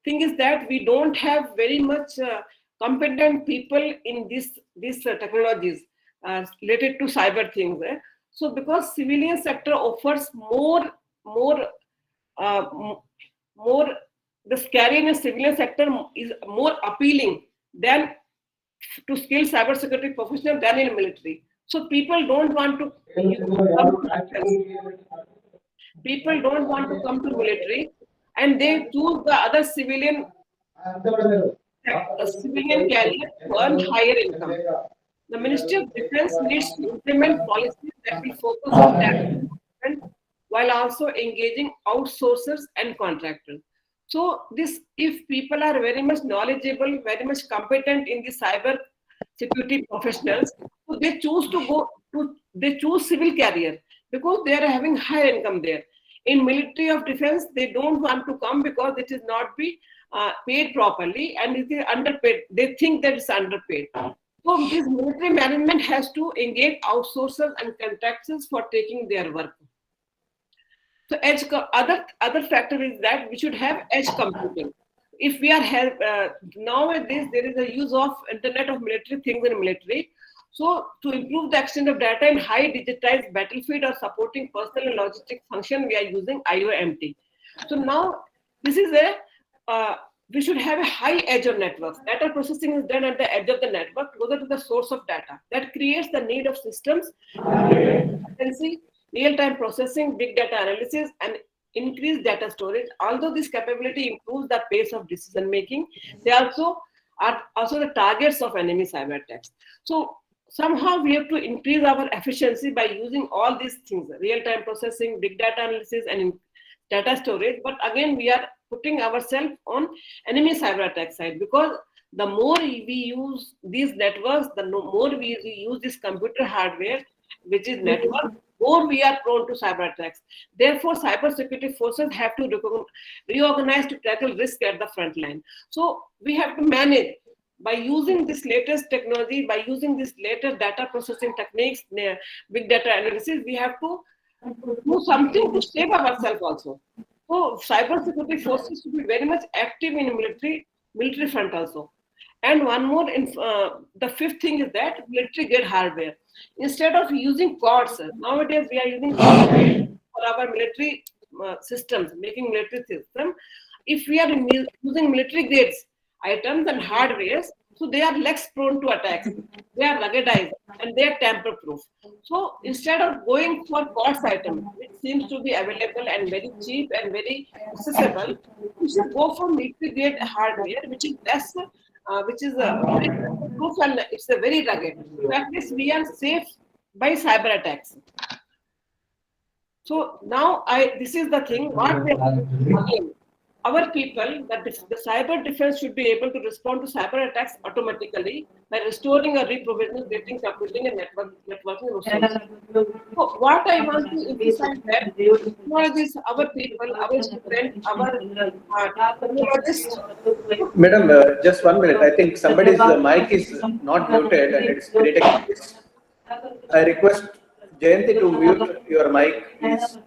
thing is that we don't have very much competent people in these technologies related to cyber things. So because civilian sector offers more the scary in the civilian sector is more appealing than to skilled cybersecurity professional than in military. So people don't want to come to military, and they choose the other civilian career to earn higher income. The Ministry of Defense needs to implement policies that will focus on that while also engaging outsourcers and contractors. So if people are very much knowledgeable, very much competent in the cyber security professionals. So they choose to go to, they choose civil career because they are having higher income there. In military of defense, they don't want to come because it is not be paid properly and it is underpaid. They think that it's underpaid. So this military management has to engage outsourcers and contractors for taking their work. So other factor is that we should have edge computing. If we are nowadays there is a use of Internet of Military Things in military. So to improve the exchange of data in high digitized battlefield or supporting personal and logistic function, we are using IOMT. So now this is we should have a high edge of networks. Data processing is done at the edge of the network, closer to the source of data. That creates the need of systems, real-time processing, big data analysis, and increased data storage. Although this capability improves the pace of decision making, they also are the targets of enemy cyber attacks. So somehow we have to increase our efficiency by using all these things: real-time processing, big data analysis, and data storage. But again, we are putting ourselves on enemy cyber attack side, because the more we use these networks, the more we use this computer hardware, which is network, more we are prone to cyber attacks. Therefore, cyber security forces have to reorganize to tackle risk at the front line. So we have to manage by using this latest technology, by using this latest data processing techniques, big data analysis. We have to do something to save ourselves also. So cyber security forces should be very much active in military front also. And one more, the fifth thing is that military grade hardware. Instead of using cords, nowadays we are using cords for our military systems, making military system. If we are using military grades items and hardware, so they are less prone to attacks. They are ruggedized and they are tamper proof. So instead of going for COTS item, which seems to be available and very cheap and very accessible, we should go for military grade hardware, which is less, which is very proof and it's a very rugged. So at least we are safe by cyber attacks. So now this is the thing. What we are again, our people, the cyber defense should be able to respond to cyber attacks automatically by restoring or reprovisioning, getting computing and networking resources. So what I want to emphasize that technologies, our people, our students, our technologists. Madam, just 1 minute. I think somebody's mic is not muted and it's creating. I request Jayanti to mute your mic, please.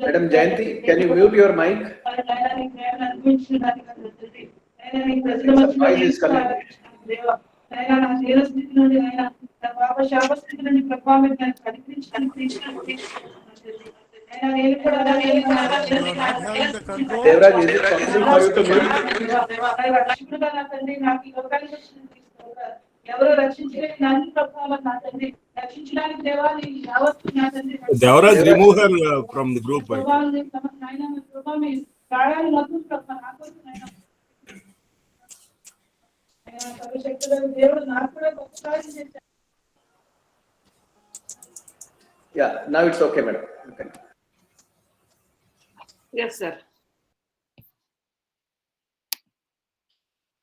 Madam Jayanti, can you mute your mic? Some noise is coming. You are not having the control. Devraj, is it possible for you to mute? ఎవరో రక్షించే నన్ను ప్రభావం నా తండ్రి రక్షించడానికి దేవాలి యావత్తు నా తండ్రి Devraj, remove her from the group. ప్రభావం నాయన ప్రభావం ప్రాణాలు మొత్తం ప్రభావం నా కోసం నాయన సర్వశక్తుడైన దేవుడు నాకు కూడా గొప్ప కార్యం చేశాడు. Yeah, now it's okay, madam. Okay. Yes, sir.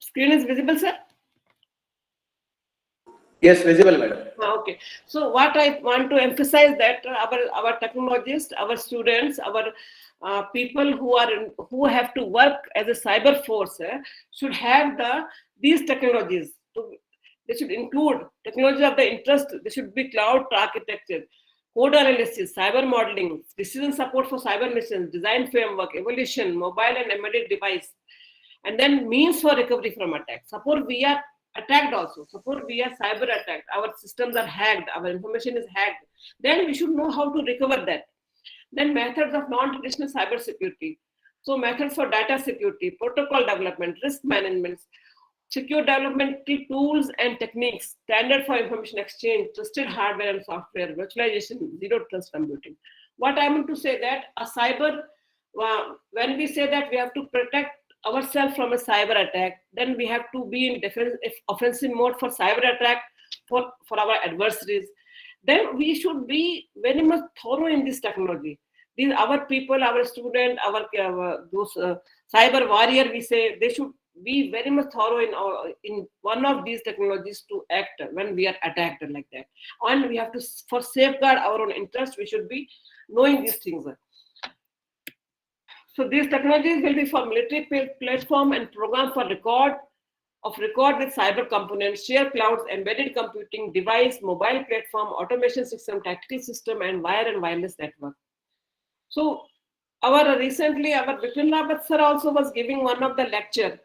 Screen is visible, sir? Yes, visible, madam. Okay. So what I want to emphasize that our technologists, our students, our people who have to work as a cyber force should have these technologies. They should include technology of the interest. They should be cloud architecture, code analysis, cyber modeling, decision support for cyber missions, design framework, evaluation, mobile and embedded device, and then means for recovery from attack. Suppose we are attacked also. Suppose we are cyber attacked. Our systems are hacked. Our information is hacked. Then we should know how to recover that. Then methods of non-traditional cyber security. So methods for data security, protocol development, risk management, secure developmental tools and techniques, standard for information exchange, trusted hardware and software, virtualization, zero trust computing. What I want to say that a cyber, when we say that we have to protect ourselves from a cyber attack, then we have to be in offensive mode for cyber attack for our adversaries. Then we should be very much thorough in this technology. These our people, our students, those cyber warrior, we say they should be very much thorough in one of these technologies to act when we are attacked like that. And we have to, for safeguard our own interest, we should be knowing these things. So these technologies will be for military platform and program for record with cyber components, share clouds, embedded computing, device, mobile platform, automation system, tactical system, and wire and wireless network. So recently our Bipin Rawat sir also was giving one of the lecture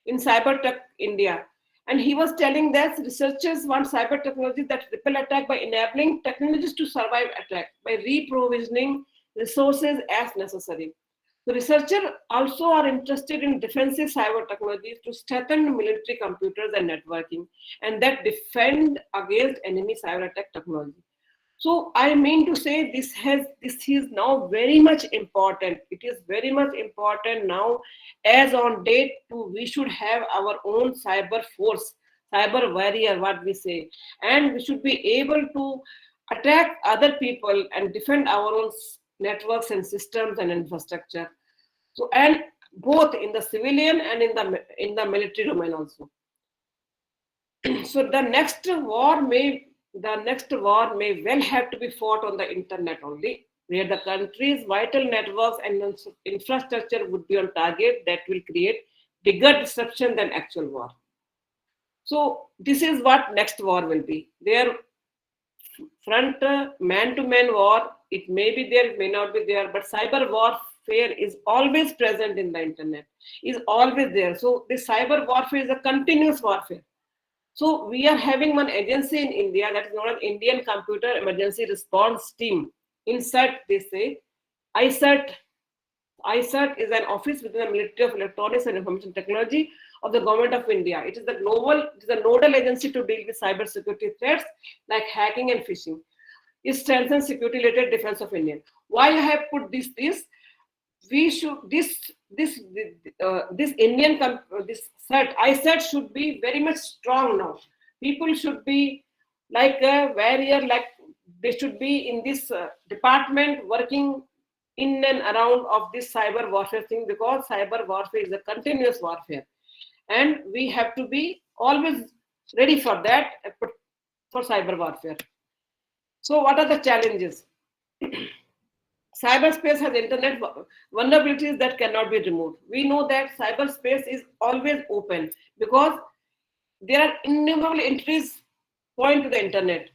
in Cybertech India. And he was telling that researchers want cyber technology that repel attack by enabling technologies to survive attack, by reprovisioning resources as necessary. The researchers also are interested in defensive cyber technologies to strengthen military computers and networking, and that defend against enemy cyber attack technology. So I mean to say this is now very much important. It is very much important now, as on date, we should have our own cyber force, cyber warrior, what we say, and we should be able to attack other people and defend our own networks and systems and infrastructure. So, and both in the civilian and in the military domain also. So the next war may well have to be fought on the internet only, where the country's vital networks and infrastructure would be on target. That will create bigger disruption than actual war. So this is what next war will be. Their front man-to-man war, it may be there, it may not be there, but cyber warfare is always present in the internet, is always there. So this cyber warfare is a continuous warfare. So we are having one agency in India that is known as Indian Computer Emergency Response Team. INSERT, they say. ICERT is an office within the Ministry of Electronics and Information Technology of the Government of India. It is a nodal agency to deal with cyber security threats like hacking and phishing. It strengthens security-related defense of India. Why I have put this? We should this Indian this CERT, ICERT should be very much strong now. People should be like a warrior, like they should be in this department working in and around of this cyber warfare thing, because cyber warfare is a continuous warfare, and we have to be always ready for that, for cyber warfare. So what are the challenges? Cyberspace has internet vulnerabilities that cannot be removed. We know that cyberspace is always open because there are innumerable entries point to the internet.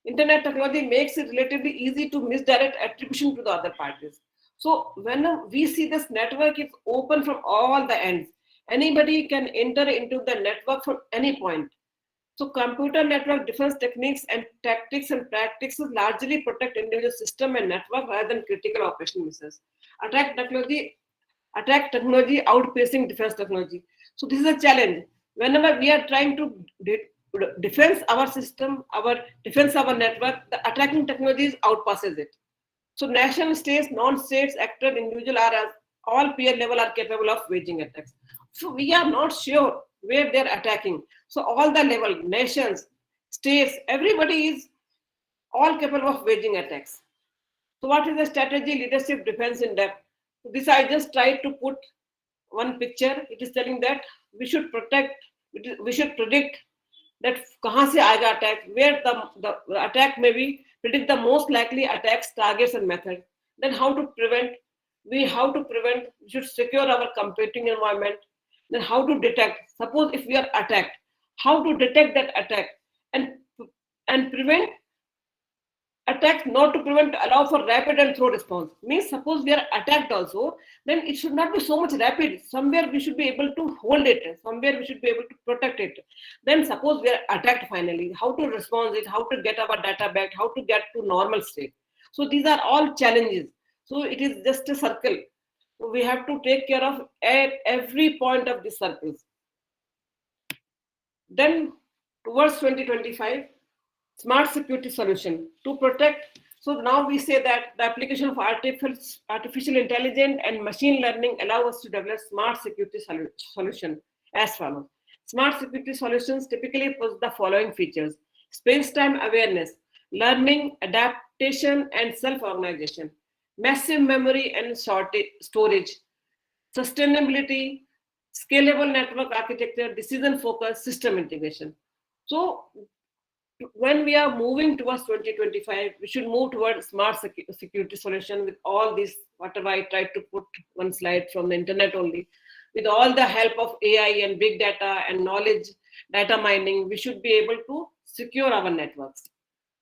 Internet technology makes it relatively easy to misdirect attribution to the other parties. So when we see this network is open from all the ends, anybody can enter into the network from any point. So computer network defense techniques and tactics and practices largely protect individual system and network rather than critical operational misses. Attack technology outpacing defense technology. So this is a challenge. Whenever we are trying to defense our system, our network, the attacking technologies outpasses it. So national states, non-states, actors, individual are all peer level are capable of waging attacks. So we are not sure where they're attacking. So all the level, nations, states, everybody is all capable of waging attacks. So what is the strategy, leadership, defense in depth? This I just tried to put one picture. It is telling that we should predict that kahan se aayega attack, where the attack may be, predict the most likely attacks, targets and method. Then how to prevent, we should secure our computing environment. Then how to detect, suppose if we are attacked, how to detect that attack and prevent attacks, not to prevent, allow for rapid and thorough response. Means suppose we are attacked also, then it should not be so much rapid. Somewhere we should be able to hold it, somewhere we should be able to protect it. Then suppose we are attacked finally, how to respond it, how to get our data back, how to get to normal state. So these are all challenges. So it is just a circle. So we have to take care of at every point of the circles. Then towards 2025, smart security solution to protect. So now we say that the application of artificial intelligence and machine learning allow us to develop smart security solution as follows. Smart security solutions typically possess the following features: space-time awareness, learning, adaptation, and self-organization, massive memory and storage, sustainability, scalable network architecture, decision focus, system integration. So when we are moving towards 2025, we should move towards smart security solution with all this, whatever I tried to put one slide from the internet only, with all the help of AI and big data and knowledge data mining, we should be able to secure our networks.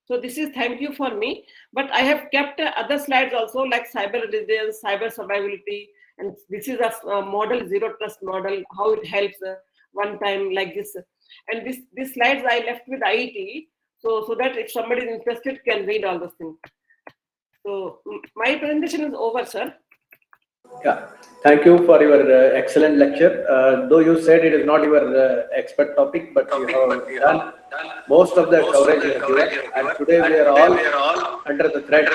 So this is thank you for me, but I have kept other slides also like cyber resilience, cyber survivability, and this is a model, zero trust model, how it helps one time like this. And these slides I left with IET, so that if somebody is interested can read all those things. So my presentation is over, sir. Yeah, thank you for your excellent lecture. Though you said it is not your expert topic, but you have done most of the coverage you have given. And today we are all under the threat.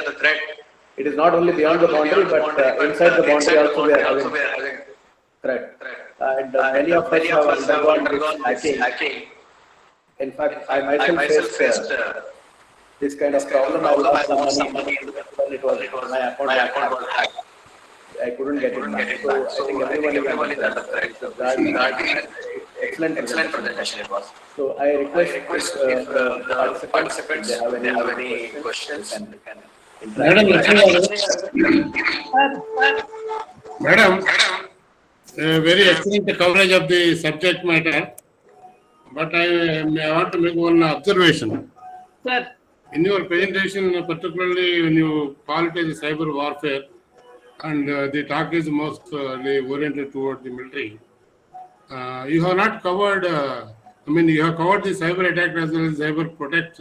It is not only beyond the boundary, but inside the boundary also we are having threat. And many of us have undergone this hacking. In fact, I myself faced this kind of problem. I lost some money when it was my account was hacked. I couldn't get it back. So I think everyone is under threat. Excellent presentation it was. So I request the participants if they have any questions and can Madam, very excellent coverage of the subject matter. But I want to make one observation. Sir. In your presentation, particularly when you call it as cyber warfare, and the talk is mostly oriented toward the military, you have not covered, you have covered the cyber attack as well as cyber protect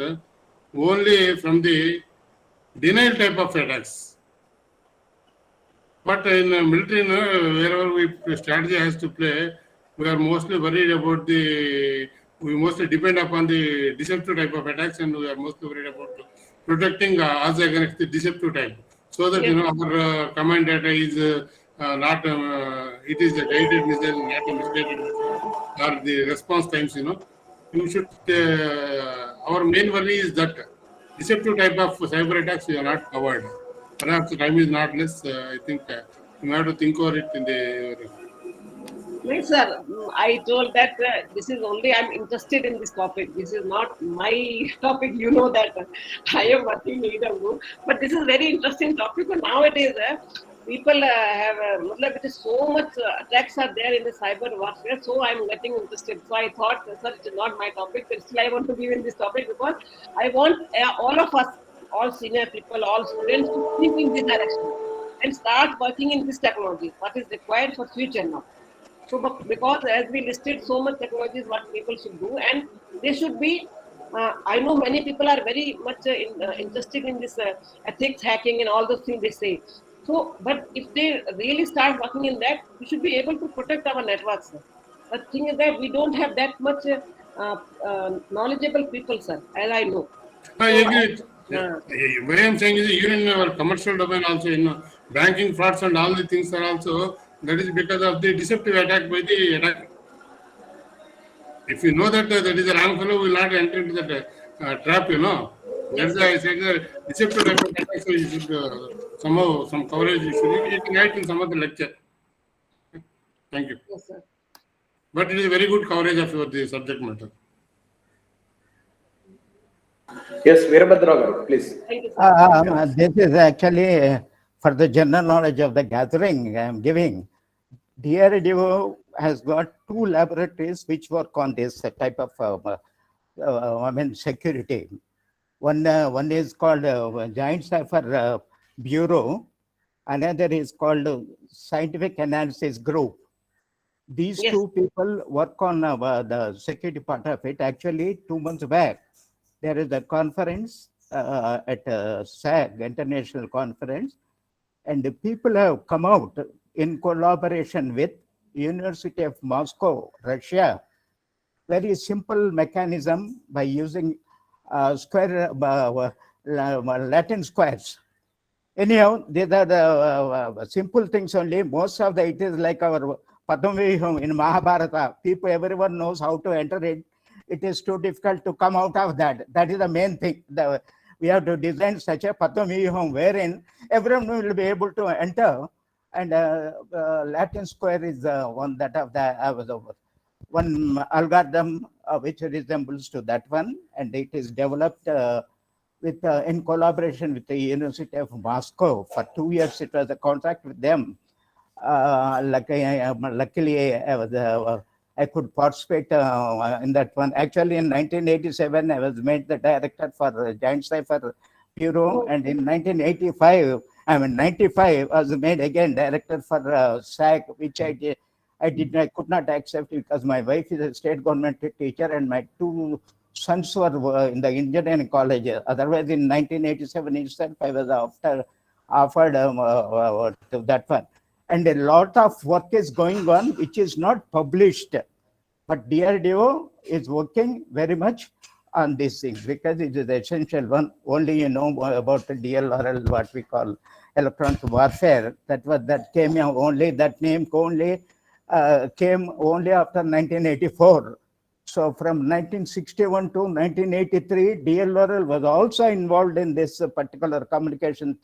only from the denial type of attacks. But in military, wherever strategy has to play, we are mostly worried about we mostly depend upon the deceptive type of attacks, and we are mostly worried about protecting us against the deceptive type. So that, our command data is not, it is a guided missile, not a misguided missile, or the response times, you should, our main worry is that deceptive type of cyber attacks we are not covered. Perhaps the time is not less. I think you have to think over it in the. No, sir. I told that this is only I'm interested in this topic. This is not my topic. You know that I am working in EW, but this is very interesting topic. But nowadays, people have it is so much attacks are there in the cyber warfare. So I'm getting interested. So I thought, sir, it is not my topic, but still I want to give in this topic because I want all of us, all senior people, all students to think in this direction and start working in this technology. What is required for future now? So, because as we listed so much technologies, what people should do, and they should be. I know many people are very much interested in this ethics hacking and all those things they say. So, but if they really start working in that, we should be able to protect our networks. Sir. The thing is that we don't have that much knowledgeable people, sir, as I know. I agree. What I am saying is, even in our commercial domain, also in banking frauds and all the things are also. That is because of the deceptive attack by the attacker. If you know that that is a wrong fellow, will not enter into that trap, That's why I said that deceptive type of attack, so you should somehow, some coverage, you can write in some of the lecture. Thank you. Yes, sir. But it is a very good coverage of the subject matter. Yes, Veerabhadra, please. Thank you, sir. This is actually for the general knowledge of the gathering I am giving. DRDO has got 2 laboratories which work on this type of security. One is called Joint Cipher Bureau. Another is called Scientific Analysis Group. These 2 people work on the security part of it. Actually, 2 months back, there is a conference at SAG, International Conference, and the people have come out in collaboration with University of Moscow, Russia. Very simple mechanism by using square Latin squares. Anyhow, these are the simple things only. Most of it is like our Padmaviham in Mahabharata. Everyone knows how to enter it. It is too difficult to come out of that. That is the main thing. We have to design such a Padmaviham wherein everyone will be able to enter And Latin square is one that of the one algorithm which resembles to that one, and it is developed with in collaboration with the University of Moscow. For 2 years, it was a contract with them. Luckily, I could participate in that one. Actually, in 1987, I was made the director for Giant Cipher Bureau, and in 1985, 95, I was made again director for SAG, which I could not accept because my wife is a state government teacher and my two sons were in the engineering college. Otherwise, in 1987 itself, I was offered to that one. And a lot of work is going on, which is not published. But DRDO is working very much on these things because it is the essential one. Only you know about the DLRL, what we call electronic warfare. That came only, that name only came only after 1984. So from 1961 to 1983, DLRL was also involved in this particular communication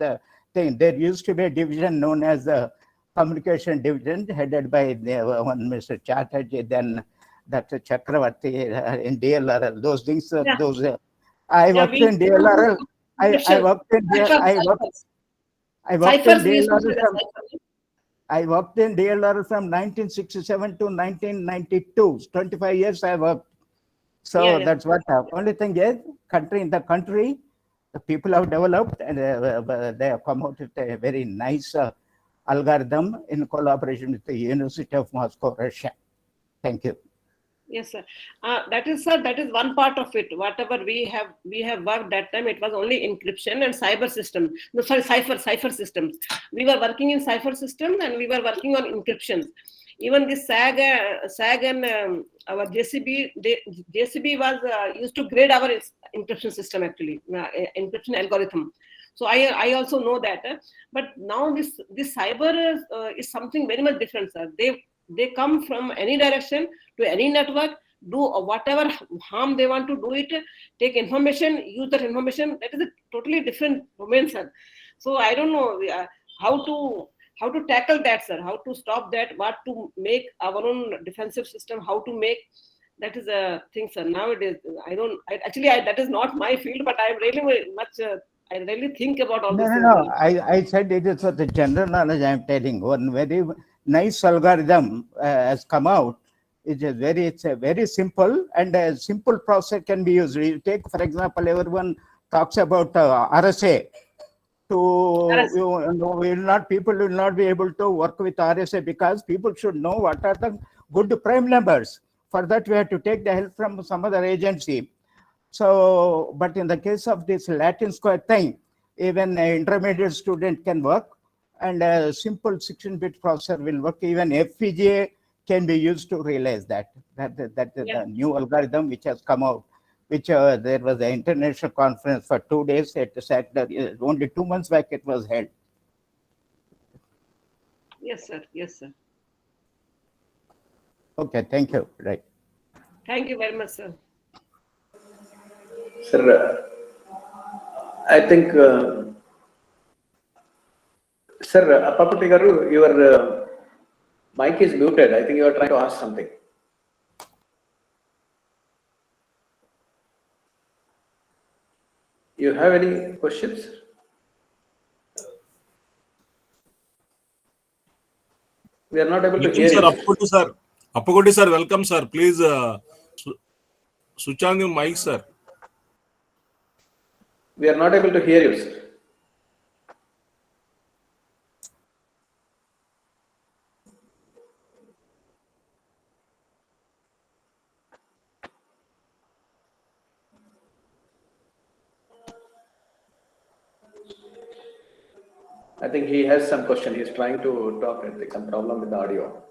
thing. There used to be a division known as the Communication Division, headed by one Mr. Chatterjee, then Dr. Chakravarti in DLRL. Those things, I worked in DLRL. I worked in DLRL. I worked in DLRL from 1967 to 1992. 25 years I worked. So that's what only thing is, in the country, the people have developed and they have come out with a very nice algorithm in collaboration with the University of Moscow, Russia. Thank you. Yes, sir. That is one part of it. Whatever we have worked that time, it was only encryption and cyber system. No, sorry, cipher systems. We were working in cipher systems and we were working on encryptions. Even the SAG and our JCB, JCB was used to grade our encryption system, actually, encryption algorithm. So I also know that. But now this cyber is something very much different, sir. They come from any direction to any network, do whatever harm they want to do it, take information, use that information. That is a totally different domain, sir. So I don't know how to tackle that, sir. How to stop that? What to make our own defensive system? How to make that is a thing, sir. Nowadays, that is not my field, but I'm really much. I really think about all this. No. I said it is for the general knowledge. I'm telling one very nice algorithm has come out. It's a very simple and a simple process can be used. You take, for example, everyone talks about RSA. People will not be able to work with RSA because people should know what are the good prime numbers. For that, we have to take the help from some other agency. So, but in the case of this Latin square thing, even an intermediate student can work, and a simple 16-bit processor will work. Even FPGA can be used to realize that the new algorithm which has come out, which there was an international conference for 2 days at the only 2 months back it was held. Yes, sir. Yes, sir. Okay, thank you. Right. Thank you very much, sir. Sir, I think, sir, Appapati Garu, your mic is muted. I think you are trying to ask something. You have any questions? We are not able to hear Sir, you. Appakoti sir, welcome sir. Please switch on your mic, sir. We are not able to hear you, sir. I think he has some question. He's trying to talk. I think some problem with the audio.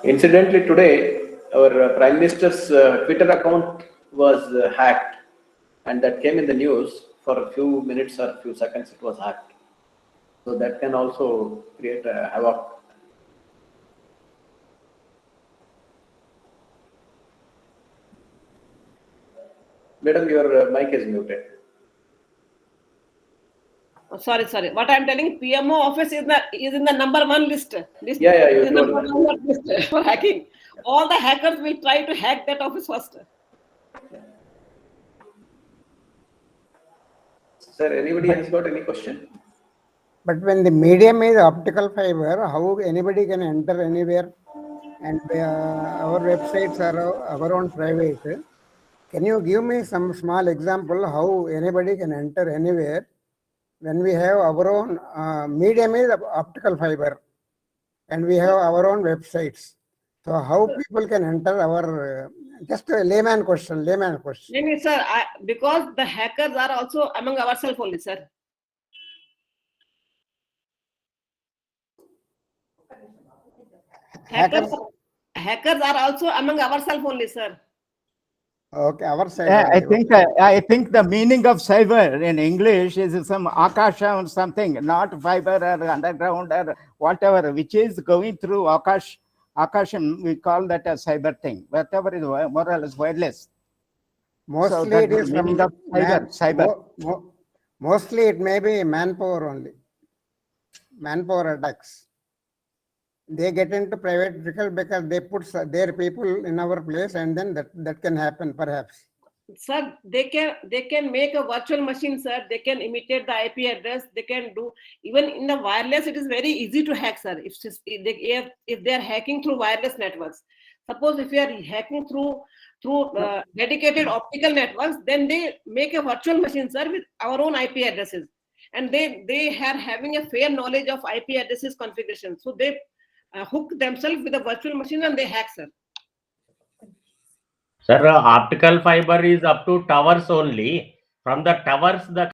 Incidentally, today, our Prime Minister's Twitter account was hacked, and that came in the news for a few minutes or a few seconds. It was hacked. So that can also create a havoc. Madam, your mic is muted. sorry. What I'm telling, PMO office is in the number one list. Yeah, you is the told number me. one list for hacking. All the hackers will try to hack that office first. Sir, anybody has got any question? But when the medium is optical fiber, how anybody can enter anywhere? And our websites are our own private. Can you give me some small example how anybody can enter anywhere when we have our own medium is optical fiber and we have our own websites? So how people can enter our, just a layman question. Maybe, sir, because the hackers are also among ourselves only, sir. Hackers are also among ourselves only, sir. Okay, our side. Yeah, only. I think the meaning of cyber in English is some akasha or something, not fiber or underground or whatever, which is going through akasham. We call that a cyber thing. Whatever is more or less wireless. Mostly So it is meaning from of cyber. Mostly it may be manpower only. Manpower attacks. They get into private because they put their people in our place, and then that can happen perhaps. Sir, they can make a virtual machine, sir. They can imitate the IP address. They can do, even in the wireless, it is very easy to hack, sir. If they are hacking through wireless networks. Suppose if you are hacking through dedicated optical networks, then they make a virtual machine, sir, with our own IP addresses. And they are having a fair knowledge of IP addresses configuration. So they hook themselves with a virtual machine and they hack, sir. Sir, optical fiber is up to towers only. From the towers, the